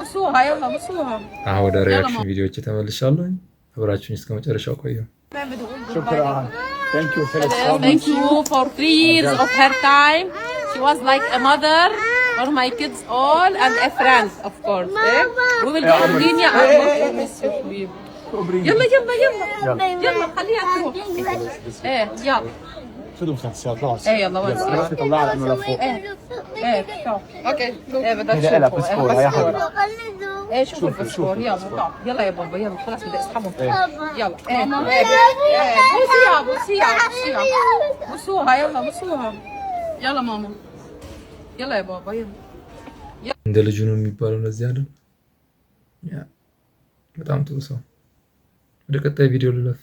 بصوها يلا بصوها اهو ده رياكشن فيديوዎች ተመልሻለሁ አብራችሁኝ እስከ መጨረሻው ቆዩ شكرا thank you for 3 years of her time she was like a mother for my kids all and a friend of course we will go to Kenya يلا يلا يلا يلا خليها تروح يلا خذوا مسدسات خلاص يلا بس طلعها لانه لفوق اوكي بدك تشوفه يا حبيبي شوف الفسفور يلا يا بابا يلا خلاص بدي اسحبهم يلا بصوها يلا بصوها يلا ماما يلا يا بابا يلا እንደ ልጁ ነው የሚባለው ለዚህ አይደል ያ በጣም ጥሩ ሰው ወደ ቀጣይ ቪዲዮ ልለፍ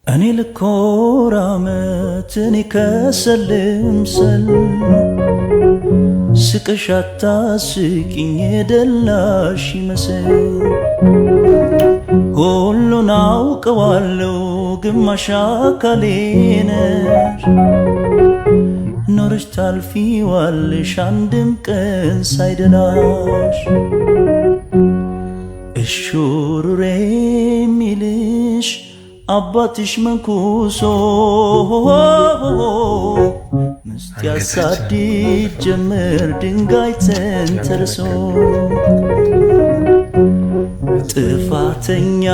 እኔ ልኮራመት እኔ ከሰልምሰል ስቅሻታ ስቂኝ የደላሽ ይመስል ሁሉን አውቀዋለሁ ግማሽ አካሌ ነሽ ኖርሽ ታልፊዋለሽ አንድም ቀን ሳይደላሽ እሹሩሬ ሚልሽ አባትሽ መንኩሶ ምስት ያሳድድ ጀመር ድንጋይ ተንተርሶ ጥፋተኛ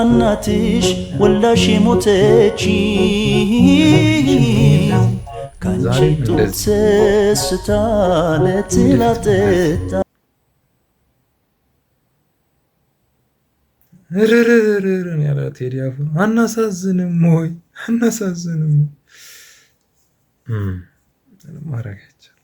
እናትሽ ወላሽ ሞተች ካንቺ ጡት ስታ ለትላጠጣ ረረረረን ያለ ቴዲ አፍሮ አናሳዝንም ወይ አናሳዝንም ማረጋቸው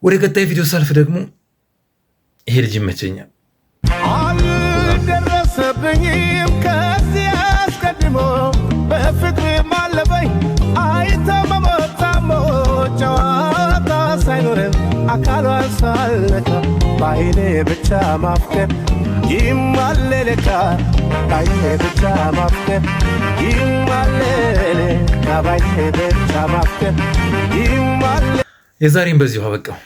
ወደ ቀጣይ ቪዲዮ ሳልፍ ደግሞ ይሄ ልጅ ይመቸኛል አልደረሰብኝም ከዚህ አስቀድሞ በፍቅር ማለበኝ አይተመሞታሞ ጨዋታ ሳይኖረን አካሏን ሳልነካ ባይኔ ብቻ ማፍቀር ይማለለካ ባይኔ ብቻ ማፍቀር ይማለለካ ባይኔ ብቻ ማፍቀር ይማለ የዛሬን በዚሁ አበቃው